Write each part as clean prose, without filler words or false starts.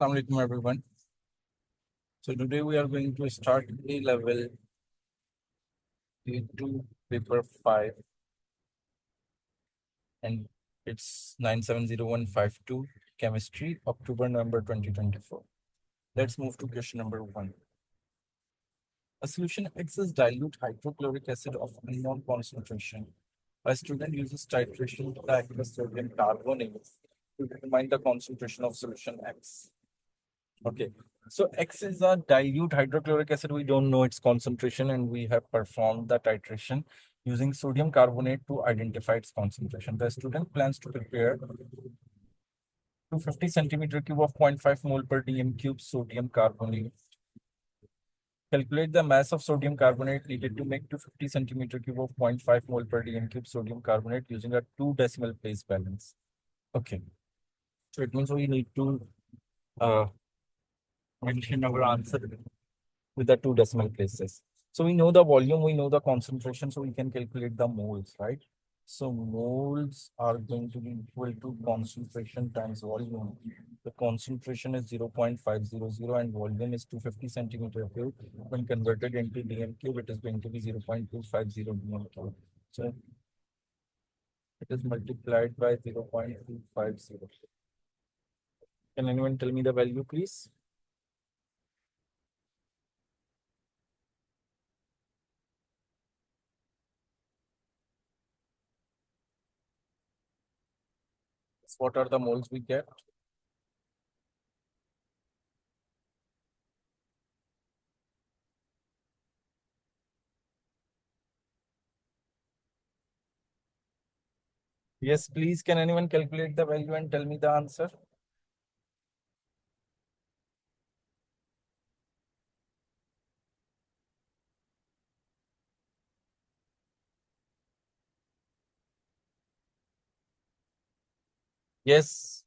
Assalamu alaikum everyone. So today we are going to start A level A2 paper 5 and it's 970152 chemistry October November 2024. Let's move to question number 1. A solution X is dilute hydrochloric acid of unknown concentration. A student uses titration to the aqueous sodium carbonate to determine the concentration of solution X. Okay. So X is a dilute hydrochloric acid. We don't know its concentration and we have performed the titration using sodium carbonate to identify its concentration. The student plans to prepare 250 centimeter cube of 0.5 mole per dm cube sodium carbonate. Calculate the mass of sodium carbonate needed to make 250 centimeter cube of 0.5 mole per dm cube sodium carbonate using a 2 decimal place balance. Okay. So it means we need to uh, mention our answer with the 2 decimal places. So we know the volume, we know the concentration, so we can calculate the moles, right? So moles are going to be equal to concentration times volume. The concentration is 0.500 and volume is 250 centimeter cube. When converted into dm cube, it is going to be 0.250 dm cube. So it is multiplied by 0.250. Can anyone tell me the value, please? What are the moles we get? Yes, please. Can anyone calculate the value and tell me the answer? Yes.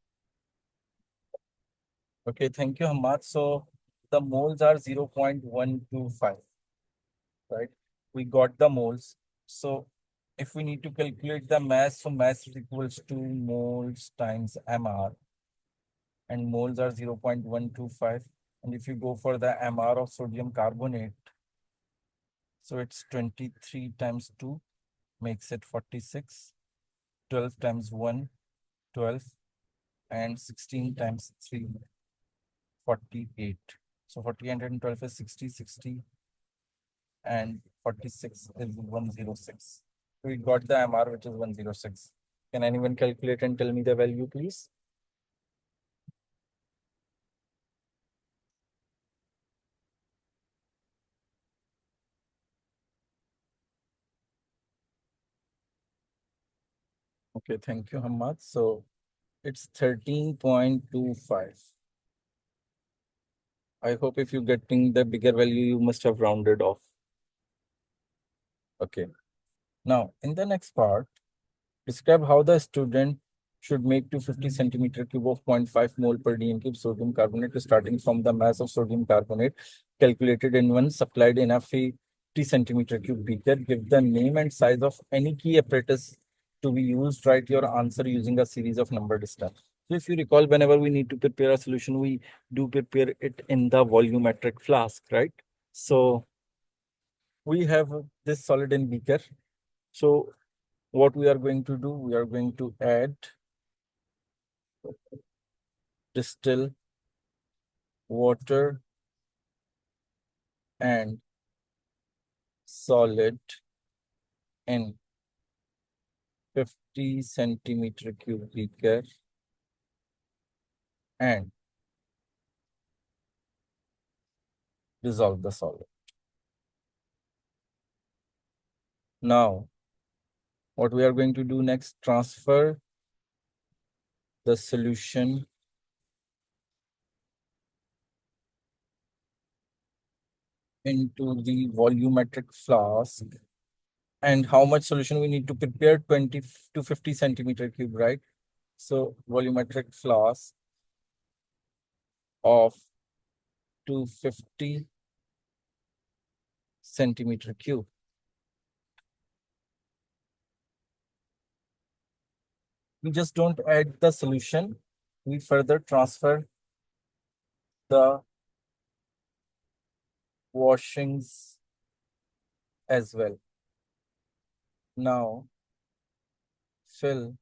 Okay, thank you, Hamad. So the moles are 0.125, right? We got the moles. So if we need to calculate the mass, so mass is equals to moles times MR, and moles are 0.125. And if you go for the MR of sodium carbonate, so it's 23 times 2 makes it 46, 12 times 1, 12, and 16 times 3, 48. So 412 is 60, 60, and 46 is 106. We got the MR, which is 106. Can anyone calculate and tell me the value, please? Okay, thank you, Hamad. So it's 13.25. I hope if you're getting the bigger value, you must have rounded off. Okay. Now, in the next part, describe how the student should make 250 centimeter cube of 0.5 mole per dm cube sodium carbonate starting from the mass of sodium carbonate calculated in one supplied in a 50 centimeter cube beaker. Give the name and size of any key apparatus to be used. Write your answer using a series of numbered steps. So if you recall, whenever we need to prepare a solution, we do prepare it in the volumetric flask, right? So we have this solid in beaker. So what we are going to do, we are going to add distill water and solid in 50 centimeter cube beaker and dissolve the solid. Now, what we are going to do next, transfer the solution into the volumetric flask. And how much solution we need to prepare? 20 to 50 centimeter cube, right? So volumetric flask of 250 centimeter cube. We just don't add the solution. We further transfer the washings as well. Now fill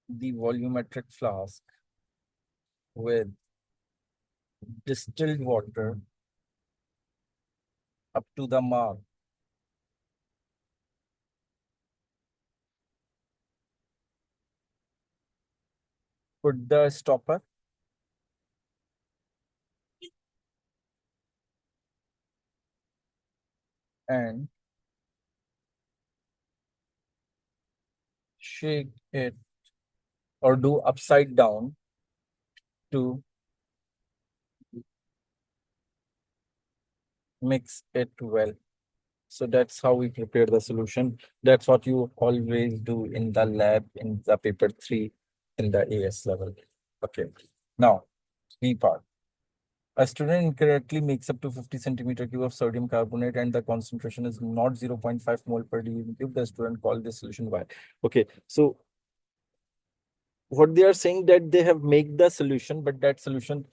the volumetric flask with distilled water up to the mark. Put the stopper and shake it or do upside down to mix it well. So that's how we prepare the solution. That's what you always do in the lab in the paper 3 in the AS level. Okay. Now, B part. A student incorrectly makes up to 50 centimeter cube of sodium carbonate and the concentration is not 0.5 mole per dm cube. The student called this solution Y. Okay. So what they are saying that they have made the solution, but that solution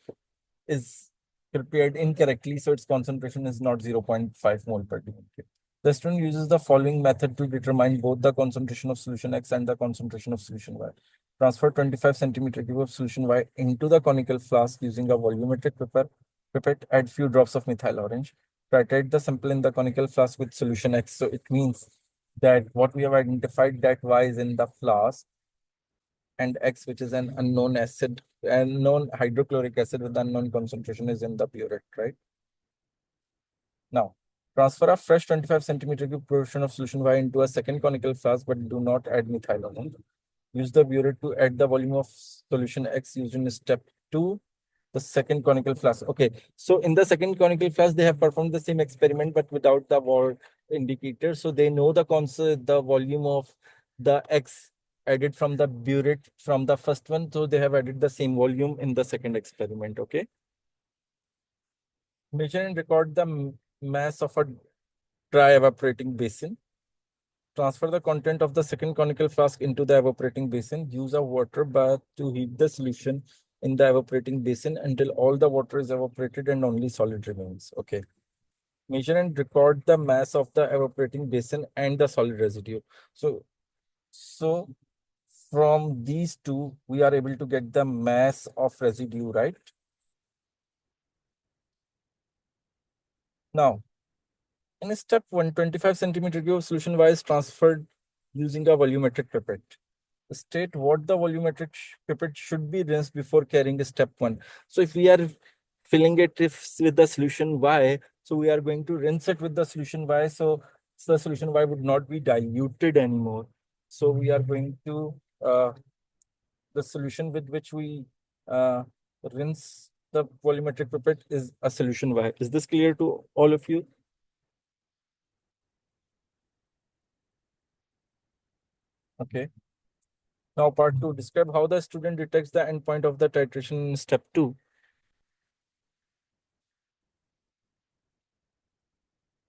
is prepared incorrectly, so its concentration is not 0.5 mole per dm cube. The student uses the following method to determine both the concentration of solution X and the concentration of solution Y. Transfer 25 centimeter cube of solution Y into the conical flask using a volumetric pipette. Add few drops of methyl orange. Titrate the sample in the conical flask with solution X. So it means that what we have identified that Y is in the flask and X, which is an unknown acid, unknown hydrochloric acid with unknown concentration, is in the burette, right? Now, transfer a fresh 25 centimeter cube portion of solution Y into a second conical flask, but do not add methylone. Use the burette to add the volume of solution X used in step 2, the second conical flask. Okay, so in the second conical flask, they have performed the same experiment, but without the word indicator. So they know the volume of the X added from the burette from the first one. So they have added the same volume in the second experiment. Okay. Measure and record the mass of a dry evaporating basin. Transfer the content of the second conical flask into the evaporating basin. Use a water bath to heat the solution in the evaporating basin until all the water is evaporated and only solid remains. Okay. Measure and record the mass of the evaporating basin and the solid residue. So from these two, we are able to get the mass of residue, right? Now, in step 1, 25 centimeter cube solution Y is transferred using a volumetric pipette. State what the volumetric pipette should be rinsed before carrying step 1. So if we are filling it with the solution Y, so we are going to rinse it with the solution Y. So the solution Y would not be diluted anymore. So we are going to, the solution with which we rinse the volumetric pipette is a solution Y. Is this clear to all of you? Okay. Now part 2, describe how the student detects the endpoint of the titration in step 2.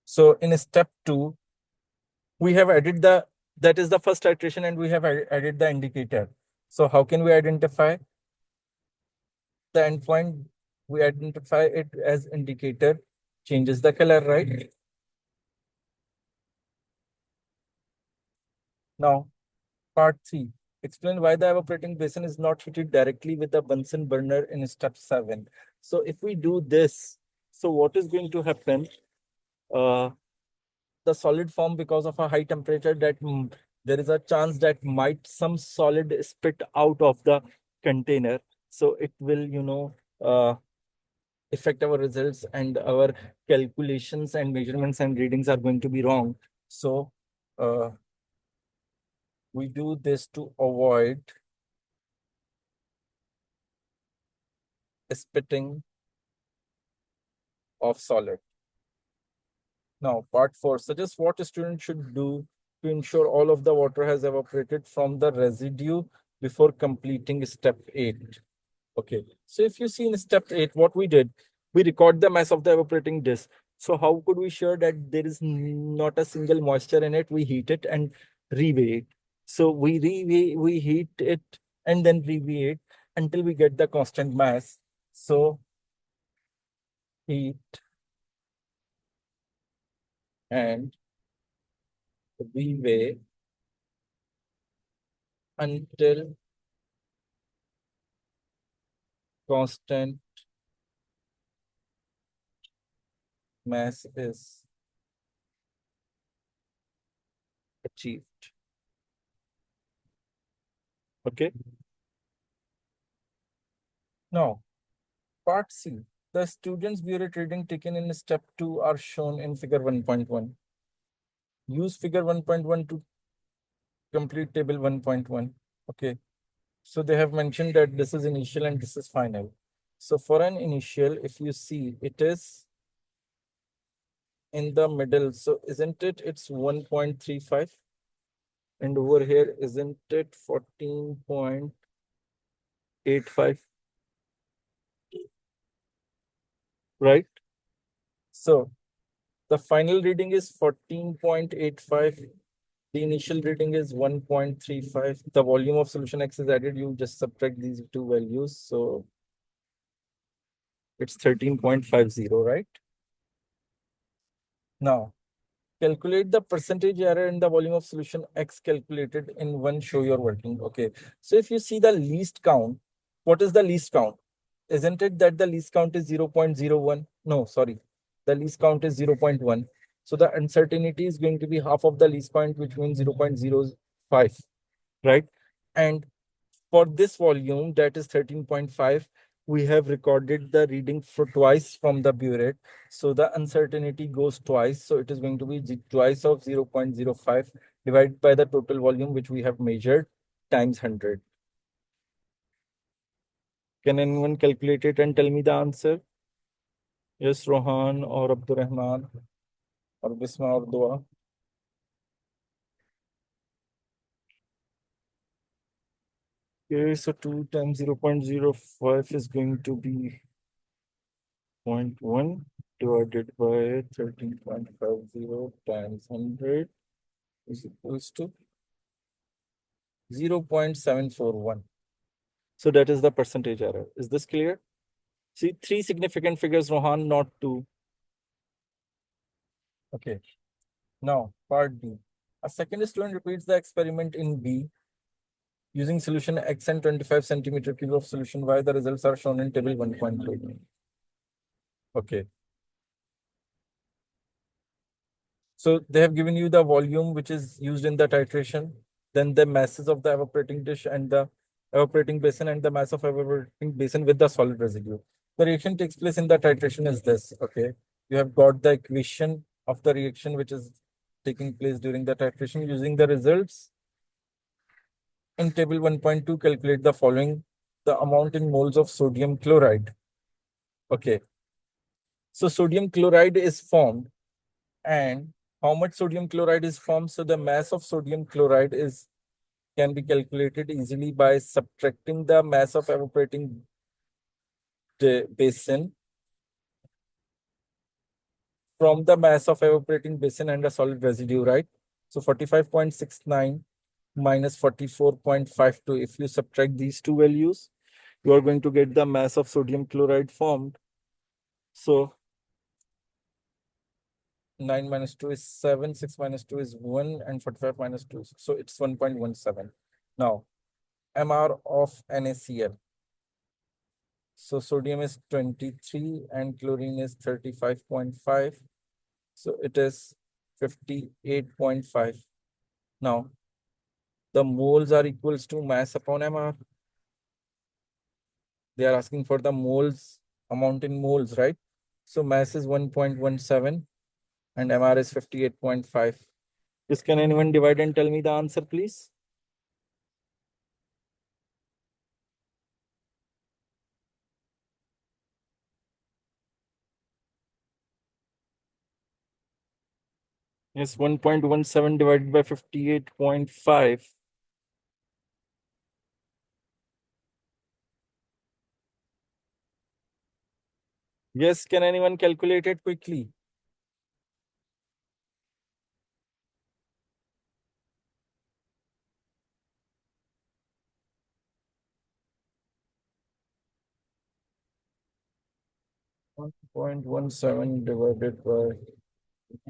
So in step 2, we have added that is the first titration and we have added the indicator. So how can we identify the endpoint? We identify it as indicator, changes the color, right? Now, part 3, explain why the evaporating basin is not heated directly with the Bunsen burner in step 7. So if we do this, so what is going to happen? The solid form, because of a high temperature, that there is a chance that might some solid spit out of the container. So it will, affect our results and our calculations and measurements and readings are going to be wrong. So uh, we do this to avoid spitting of solid. Now, part 4, suggest what a student should do to ensure all of the water has evaporated from the residue before completing step 8. Okay, so if you see in step 8, what we did, we record the mass of the evaporating disk. So how could we sure that there is not a single moisture in it? We heat it and reweigh it. So we heat it and then reweigh it until we get the constant mass. So heat and we weigh until constant mass is achieved. Okay. Now, part C. The students' bureau reading taken in step 2 are shown in figure 1.1. Use figure 1.1 to complete table 1.1. Okay. So they have mentioned that this is initial and this is final. So for an initial, if you see, it is in the middle. So isn't it? It's 1.35. And over here, isn't it 14.85? Right? So the final reading is 14.85. The initial reading is 1.35. The volume of solution X is added. You just subtract these two values. So it's 13.50, right? Now, calculate the percentage error in the volume of solution X calculated in one show your working. Okay. So if you see the least count, what is the least count? Isn't it that the least count is 0.01? No, sorry. The least count is 0.1. So the uncertainty is going to be half of the least count, which means 0.05, right? And for this volume, that is 13.5, we have recorded the reading for twice from the burette. So the uncertainty goes twice. So it is going to be twice of 0.05 divided by the total volume, which we have measured, times 100. Can anyone calculate it and tell me the answer? Yes, Rohan or Abdurrahman or Bisma or Dua. Okay, so 2 times 0.05 is going to be 0.1 divided by 13.50 times 100 is equals to 0.741. So that is the percentage error. Is this clear? See, three significant figures, Rohan, not two. Okay. Now, part B. A second student repeats the experiment in B using solution X and 25 centimeter cube of solution Y. The results are shown in table 1.2. Okay. So they have given you the volume which is used in the titration, then the masses of the evaporating dish and the evaporating basin and the mass of evaporating basin with the solid residue. The reaction takes place in the titration is this, okay? You have got the equation of the reaction which is taking place during the titration. Using the results in table 1.2, calculate the following: the amount in moles of sodium chloride. Okay. So sodium chloride is formed, and how much sodium chloride is formed? So the mass of sodium chloride is can be calculated easily by subtracting the mass of evaporating basin from the mass of evaporating basin and a solid residue, right? So 45.69 minus 44.52. If you subtract these two values, you are going to get the mass of sodium chloride formed. So 9 minus 2 is 7, 6 minus 2 is 1, and 45 minus 2. So it's 1.17. Now, MR of NaCl. So sodium is 23 and chlorine is 35.5. So it is 58.5. Now, the moles are equals to mass upon MR. They are asking for the moles, amount in moles, right? So mass is 1.17 and MR is 58.5. This can anyone divide and tell me the answer, please? Yes, 1.17 divided by 58.5. Yes, can anyone calculate it quickly? 1.17 divided by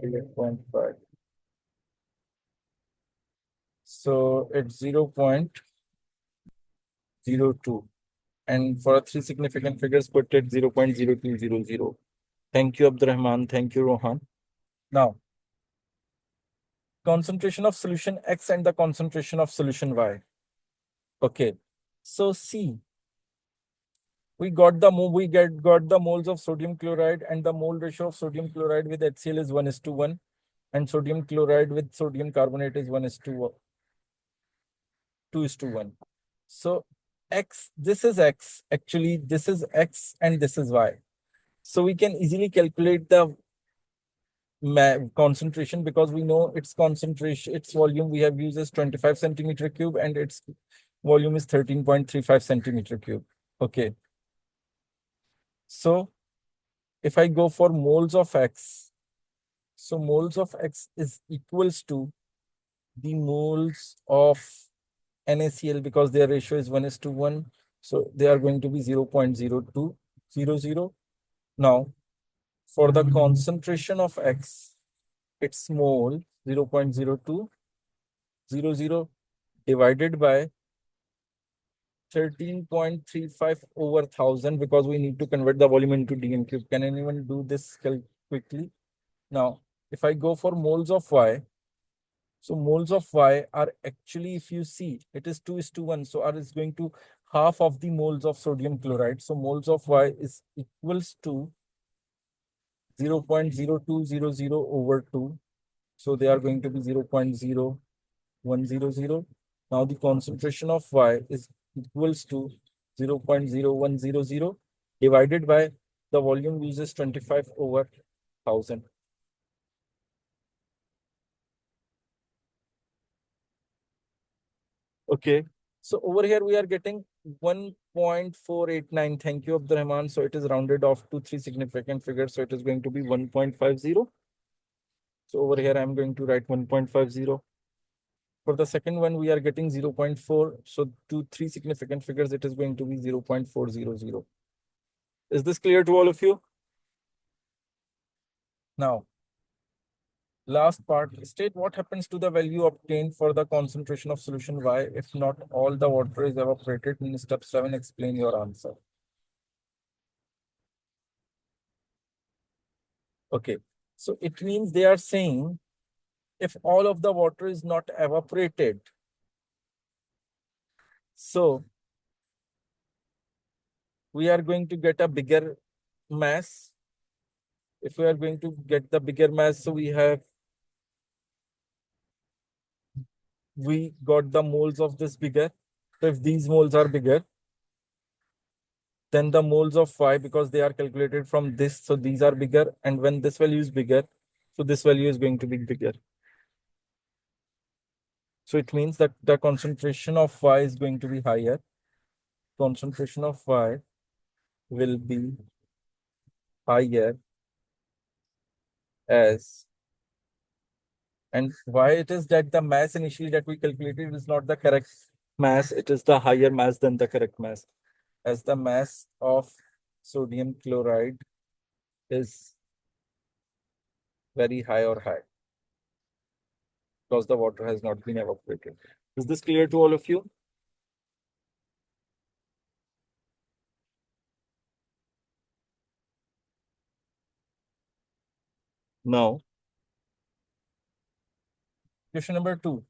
8.5. So it's 0.02. And for three significant figures, put it 0.0200. Thank you, Abdurrahman. Thank you, Rohan. Now, concentration of solution X and the concentration of solution Y. Okay. So see, got the moles of sodium chloride, and the mole ratio of sodium chloride with HCl is 1:1, and sodium chloride with sodium carbonate is 2:1. So X, this is X. Actually, this is X and this is Y. So we can easily calculate the concentration because we know its concentration, its volume we have used is 25 centimeter cube and its volume is 13.35 centimeter cube. Okay. So if I go for moles of X, so moles of X is equals to the moles of NaCl because their ratio is 1:1. So they are going to be 0.0200. Now, for the concentration of X, its mole 0.0200 divided by 13.35 over 1000 because we need to convert the volume into dm cube. Can anyone do this quickly? Now, if I go for moles of Y, so moles of Y are actually, if you see, it is 2:1. So R is going to half of the moles of sodium chloride. So moles of Y is equals to 0.0200 over 2. So they are going to be 0.0100. Now the concentration of Y is equals to 0.0100 divided by the volume uses 25 over 1000. Okay. So over here we are getting 1.489. Thank you, Abdurrahman. So it is rounded off to three significant figures. So it is going to be 1.50. So over here I'm going to write 1.50. For the second one, we are getting 0.4. So to three significant figures, it is going to be 0.400. Is this clear to all of you? Now, last part, state what happens to the value obtained for the concentration of solution Y if not all the water is evaporated. In step 7, explain your answer. Okay, so it means they are saying if all of the water is not evaporated, so we are going to get a bigger mass. If we are going to get the bigger mass, so we got the moles of this bigger. So if these moles are bigger, then the moles of Y, because they are calculated from this, so these are bigger. And when this value is bigger, so this value is going to be bigger. So it means that the concentration of Y is going to be higher. Concentration of Y will be higher as, and why it is that the mass initially that we calculated is not the correct mass, it is the higher mass than the correct mass, as the mass of sodium chloride is very high or high because the water has not been evaporated. Is this clear to all of you? Now, question number 2.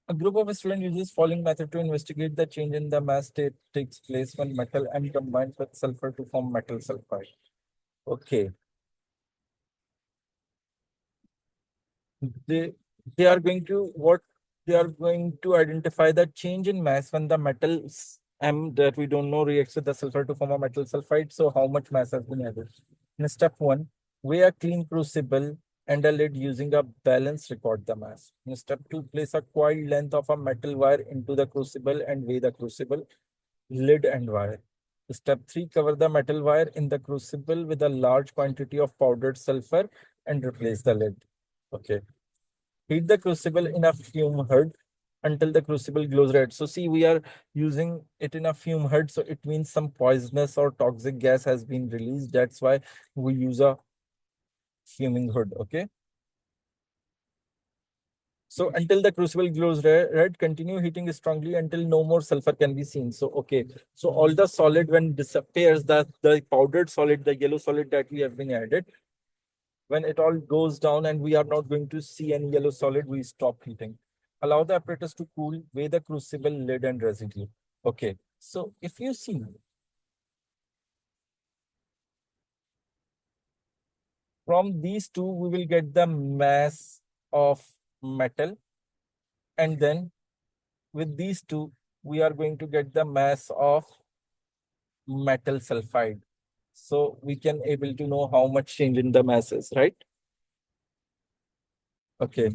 A group of students uses following method to investigate the change in the mass state takes place when metal M combines with sulfur to form metal sulfide. Okay. They they are going to what they are going to identify the change in mass when the metals M that we don't know reacts with the sulfur to form a metal sulfide. So how much mass has been added? In step 1, weigh a clean crucible and a lid using a balance, record the mass. In step 2, place a coiled length of a metal wire into the crucible and weigh the crucible, lid and wire. Step 3, cover the metal wire in the crucible with a large quantity of powdered sulfur and replace the lid. Okay. Heat the crucible in a fume hood until the crucible glows red. So see, we are using it in a fume hood, so it means some poisonous or toxic gas has been released. That's why we use a fuming hood. Okay. So until the crucible glows red, continue heating strongly until no more sulfur can be seen. So okay, so all the solid when disappears, the powdered solid, the yellow solid that we have been added, when it all goes down and we are not going to see any yellow solid, we stop heating. Allow the apparatus to cool, weigh the crucible lid and residue. Okay, so if you see from these two, we will get the mass of metal, and then with these two, we are going to get the mass of metal sulfide. So we can able to know how much change in the masses, right? Okay.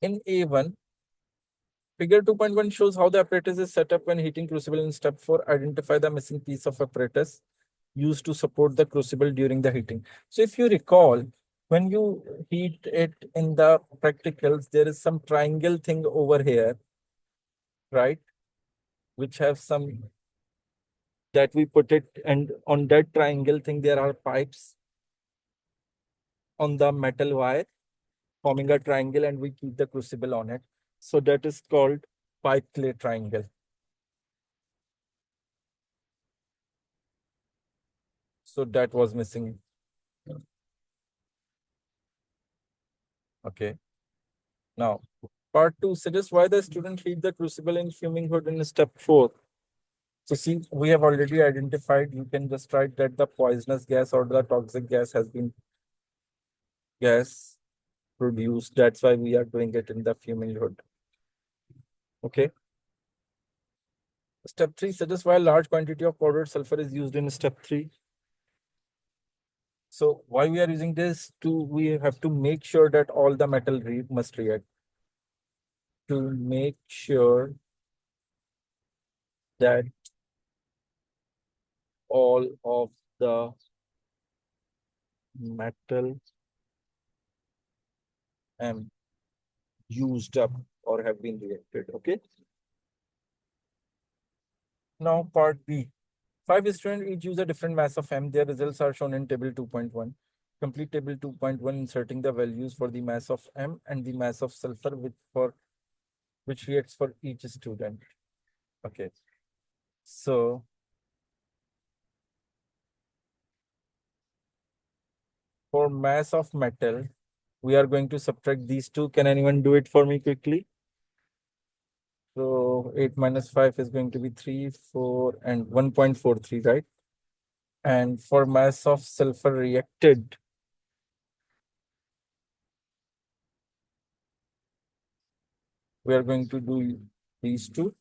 In A1, figure 2.1 shows how the apparatus is set up when heating crucible. In step 4, identify the missing piece of apparatus used to support the crucible during the heating. So if you recall, when you heat it in the practicals, there is some triangle thing over here, right? Which have some that we put it, and on that triangle thing, there are pipes on the metal wire forming a triangle, and we keep the crucible on it. So that is called pipe clay triangle. So that was missing. Okay. Now, part 2 suggests why the student heat the crucible in fuming hood in step 4. So see, we have already identified, you can just write that the poisonous gas or the toxic gas has been gas produced. That's why we are doing it in the fuming hood. Okay. Step 3 suggests why a large quantity of powdered sulfur is used in step 3. So why we are using this? We have to make sure that all the metal must react. To make sure that all of the metal am used up or have been reacted. Okay. Now part B. 5 students each use a different mass of M. Their results are shown in table 2.1. Complete table 2.1, inserting the values for the mass of M and the mass of sulfur which reacts for each student. Okay. So for mass of metal, we are going to subtract these two. Can anyone do it for me quickly? So 8 minus 5 is going to be 3, 4, and 1.43, right? And for mass of sulfur reacted, we are going to do these two.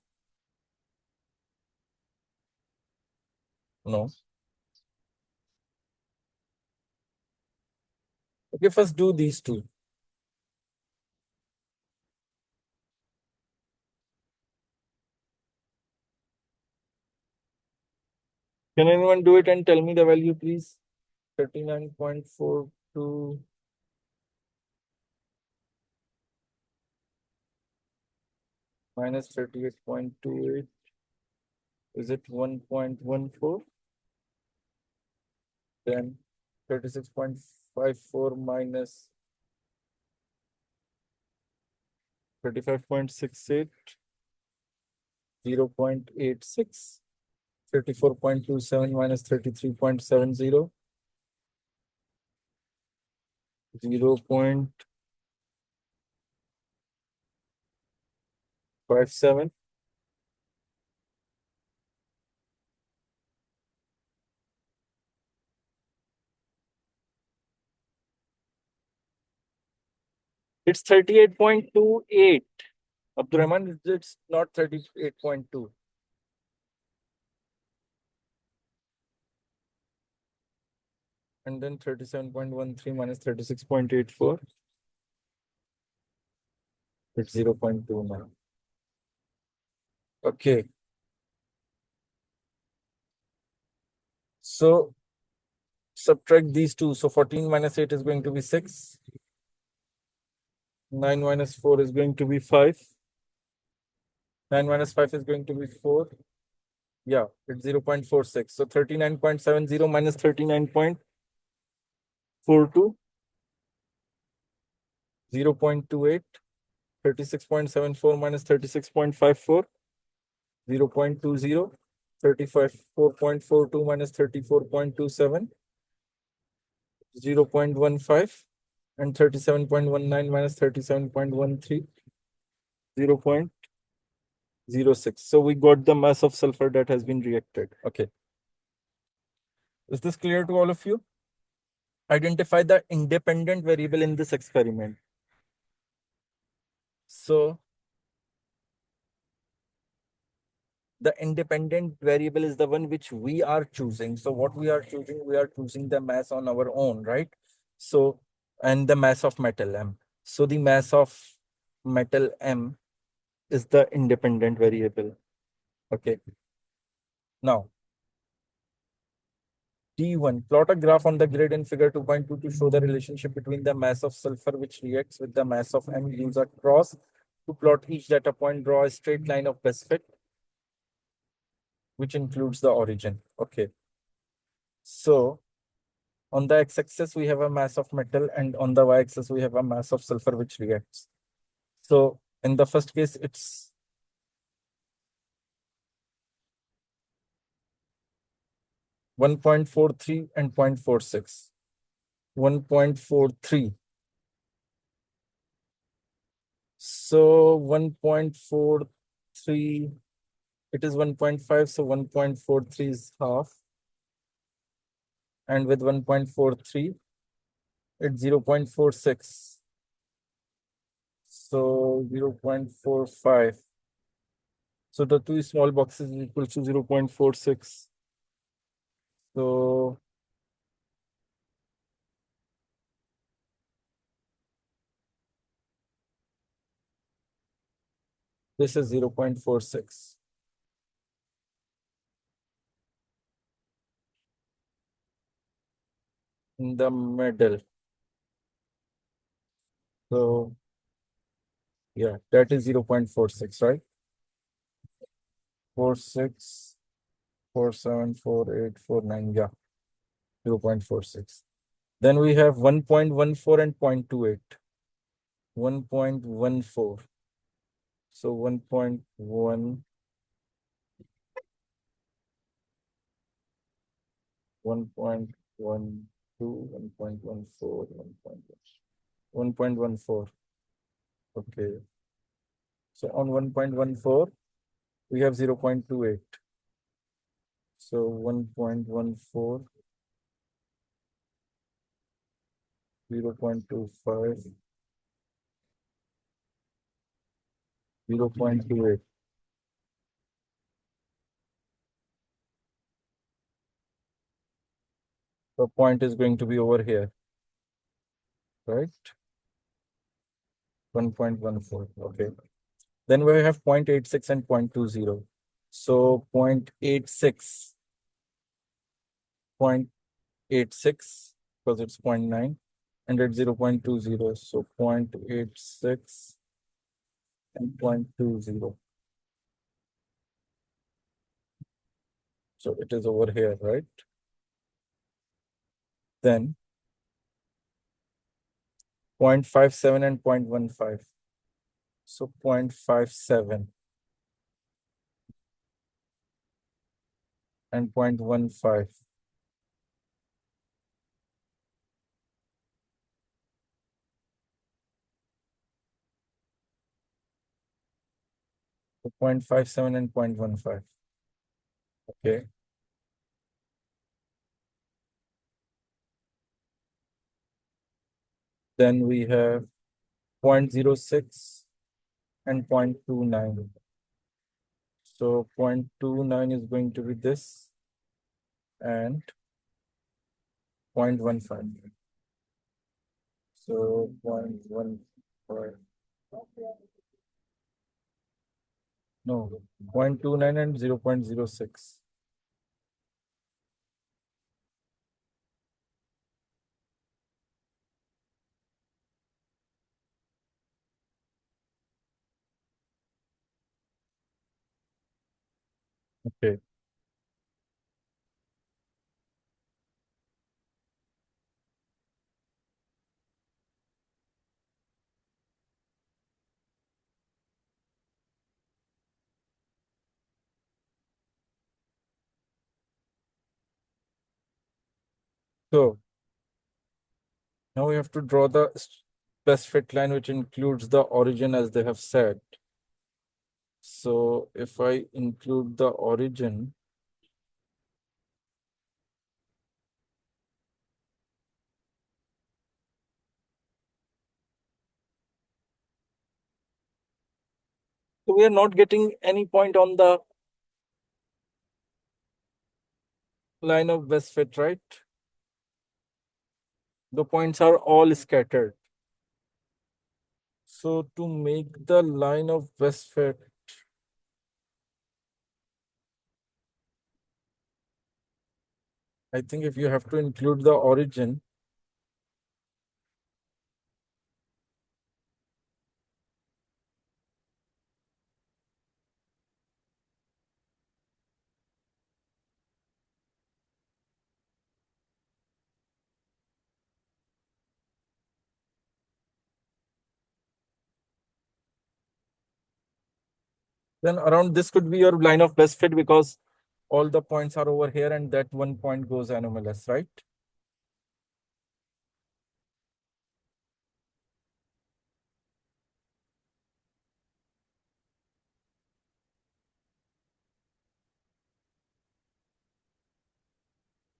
No. Okay, first do these two. Can anyone do it and tell me the value, please? 39.42 minus 38.28. Is it 1.14? Then 36.54 minus 35.68, 0.86, 34.27 minus 33.70, 0.57. It's 38.28. Abdurrahman, it's not 38.2. And then 37.13 minus 36.84. It's 0.2 now. Okay. So subtract these two. So 14 minus 8 is going to be 6. 9 minus 4 is going to be 5. 9 minus 5 is going to be 4. Yeah, it's 0.46. So 39.70 minus 39.42, 0.28. 36.74 minus 36.54, 0.20. 34.42 minus 34.27, 0.15. And 37.19 minus 37.13, 0.06. So we got the mass of sulfur that has been reacted. Okay. Is this clear to all of you? Identify the independent variable in this experiment. So the independent variable is the one which we are choosing. So what we are choosing the mass on our own, right? So, and the mass of metal M. So the mass of metal M is the independent variable. Okay. Now, D1, plot a graph on the grid in figure 2.2 to show the relationship between the mass of sulfur which reacts with the mass of M. Use a cross to plot each data point. Draw a straight line of best fit, which includes the origin. Okay. So on the x-axis, we have a mass of metal, and on the y-axis, we have a mass of sulfur which reacts. So in the first case, it's 1.43 and 0.46. 1.43. So 1.43, it is 1.5, so 1.43 is half. And with 1.43, it's 0.46. So 0.45. So the two small boxes is equal to 0.46. So this is 0.46 in the middle. So yeah, that is 0.46, right? 46, 47, 48, 49, yeah, 0.46. Then we have 1.14 and 0.28. 1.14. So 1.1, 1.12, 1.14, 1.14. Okay. So on 1.14, we have 0.28. So 1.14, 0.25, 0.28. The point is going to be over here, right? 1.14. Okay. Then we have 0.86 and 0.20. So 0.86, 0.86, because it's 0.9, and it's 0.20. So 0.86 and 0.20. So it is over here, right? Then 0.57 and 0.15. So 0.57 and 0.15. So 0.57 and 0.15. Okay. Then we have 0.06 and 0.29. So 0.29 is going to be this, and 0.15. So 0.15. No, 0.29 and 0.06. Okay. So now we have to draw the best fit line, which includes the origin as they have said. So if I include the origin, so we are not getting any point on the line of best fit, right? The points are all scattered. So to make the line of best fit, I think if you have to include the origin, then around this could be your line of best fit because all the points are over here and that one point goes anomalous, right?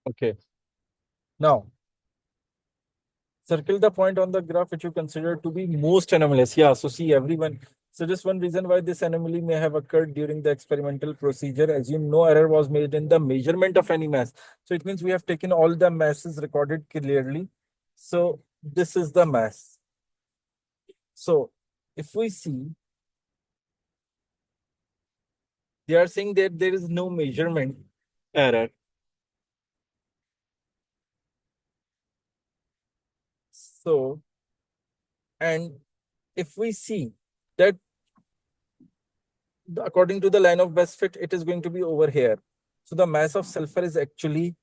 Okay. Now, circle the point on the graph which you consider to be most anomalous. Yeah, so see everyone. So just one reason why this anomaly may have occurred during the experimental procedure, as you know, error was made in the measurement of any mass. So it means we have taken all the masses recorded clearly. So this is the mass. So if we see, they are saying that there is no measurement error. So, and if we see that according to the line of best fit, it is going to be over here. So the mass of sulfur is actually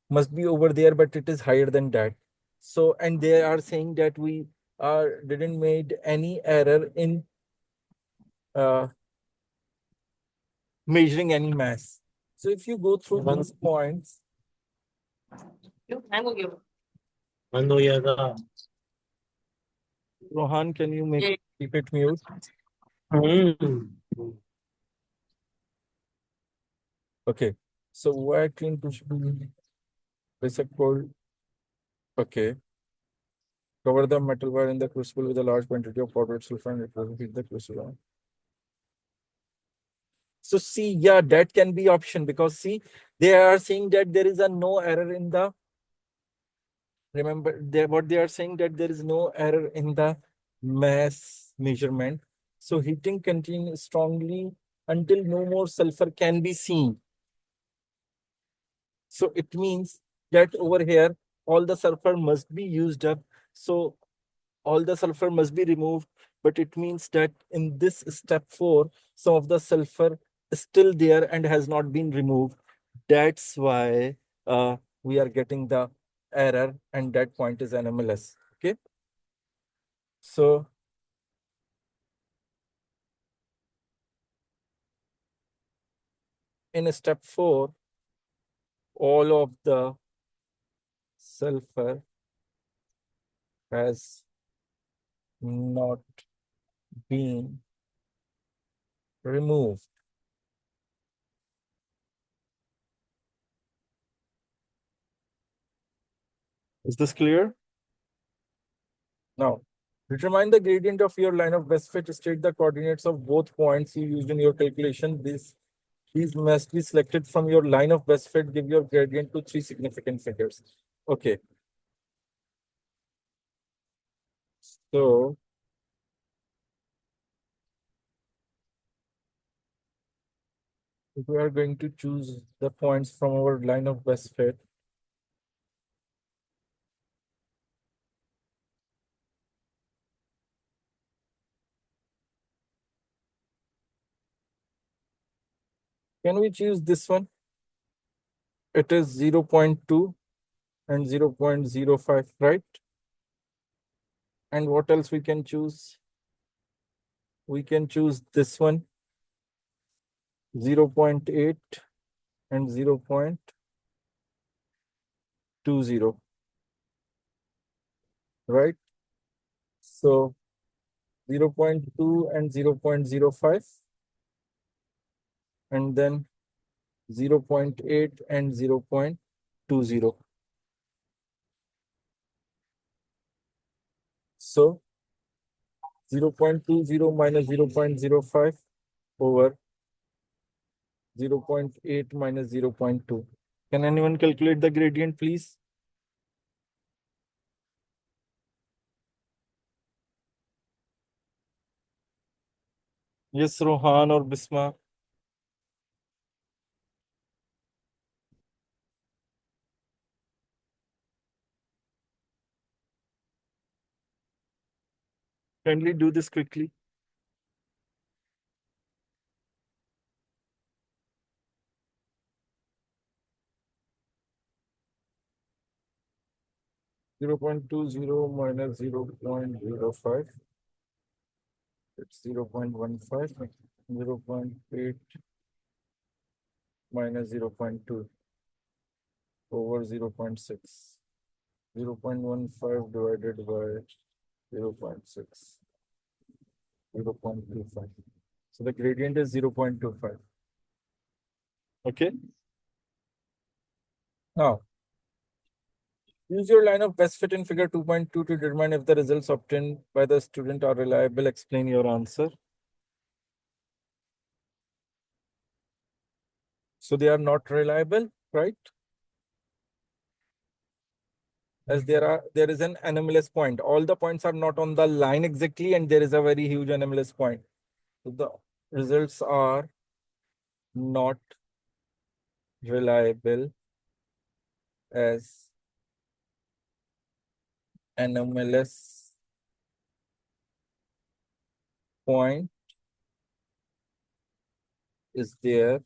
must be over there, but it is higher than that. So, and they are saying that we didn't made any error in uh, measuring any mass. So if you go through these points, Rohan, can you keep it mute? Okay. So where clean crucible basic cold. Okay. Cover the metal wire in the crucible with a large quantity of powdered sulfur and it will heat the crucible. So see, yeah, that can be option because see, they are saying that there is a no error in the, remember what they are saying that there is no error in the mass measurement. So heating continues strongly until no more sulfur can be seen. So it means that over here, all the sulfur must be used up. So all the sulfur must be removed, but it means that in this step 4, some of the sulfur is still there and has not been removed. That's why we are getting the error and that point is anomalous. Okay. So in step 4, all of the sulfur has not been removed. Is this clear? Now, determine the gradient of your line of best fit. State the coordinates of both points you used in your calculation. These must be selected from your line of best fit. Give your gradient to 3 significant figures. Okay. So if we are going to choose the points from our line of best fit, Can we choose this one? It is 0.2 and 0.05, right? And what else we can choose? We can choose this one, 0.8 and 0.20, right? So 0.2 and 0.05, and then 0.8 and 0.20. So 0.20 minus 0.05 over 0.8 minus 0.2. Can anyone calculate the gradient, please? Yes, Rohan or Bisma. Kindly do this quickly. Zero point 0.20 minus 0.05. It's 0.15. 0.8 minus 0.2 over 0.6. 0.15 divided by 0.6. 0.25. So the gradient is 0.25. Okay. Now, use your line of best fit in figure 2.2 to determine if the results obtained by the student are reliable. Explain your answer. So they are not reliable, right? As there is an anomalous point. All the points are not on the line exactly, and there is a very huge anomalous point. So the results are not reliable as anomalous point is there.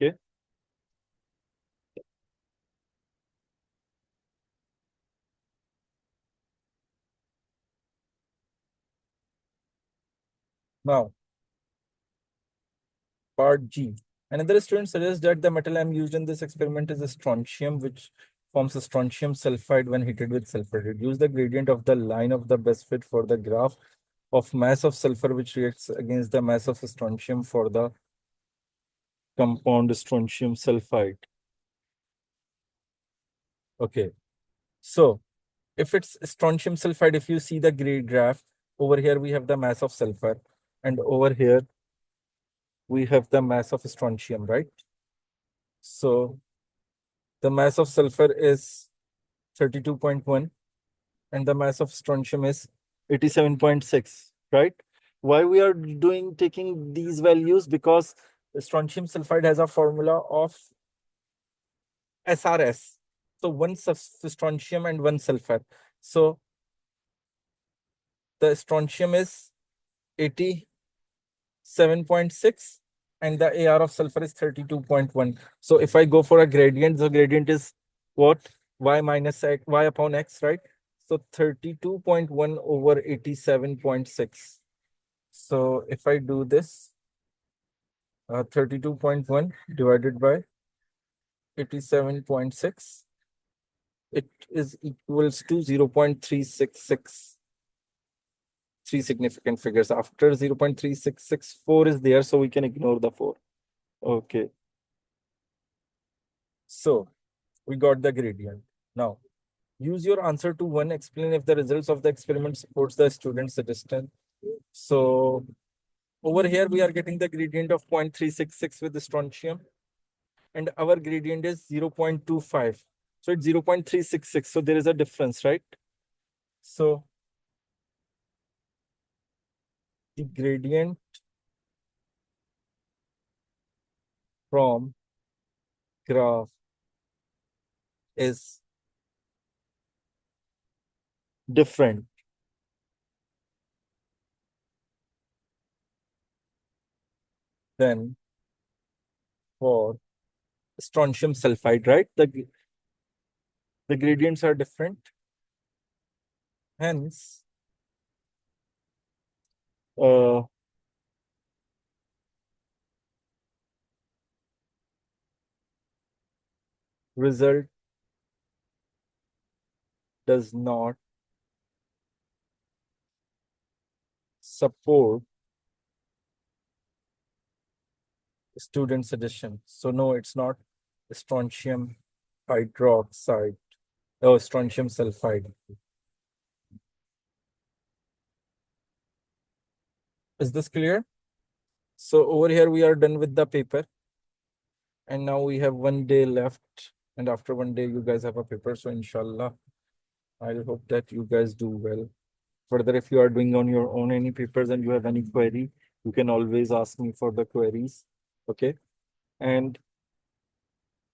Okay. Now, part G. Another student suggests that the metal M used in this experiment is strontium, which forms a strontium sulfide when heated with sulfur. Reduce the gradient of the line of the best fit for the graph of mass of sulfur, which reacts against the mass of strontium for the compound strontium sulfide. Okay. So if it's strontium sulfide, if you see the grade graph, over here we have the mass of sulfur, and over here we have the mass of strontium, right? So the mass of sulfur is 32.1 and the mass of strontium is 87.6, right? Why we are taking these values? Because strontium sulfide has a formula of SRS. So one strontium and one sulfur. So the strontium is 87.6 and the AR of sulfur is 32.1. So if I go for a gradient, the gradient is what? Y minus x, y upon x, right? So 32.1 over 87.6. So if I do this, 32.1 divided by 87.6, it is equals to 0.366. Three significant figures. After 0.3664 is there, so we can ignore the 4. Okay. So we got the gradient. Now, use your answer to 1. Explain if the results of the experiment supports the student's suggestion. So over here, we are getting the gradient of 0.366 with the strontium. And our gradient is 0.25. So it's 0.366. So there is a difference, right? So the gradient from graph is different. than for strontium sulfide, right? The gradients are different. Hence, uh, result does not support student suggestion. So no, it's not strontium hydroxide or strontium sulfide. Is this clear? So over here we are done with the paper, and now we have 1 day left. And after 1 day, you guys have a paper. So inshallah, I hope that you guys do well. Further, if you are doing on your own any papers and you have any query, you can always ask me for the queries. Okay. And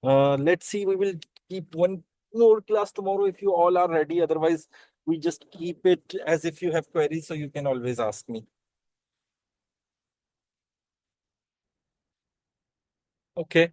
let's see, we will keep one more class tomorrow if you all are ready. Otherwise, we just keep it as if you have queries, so you can always ask me. Okay.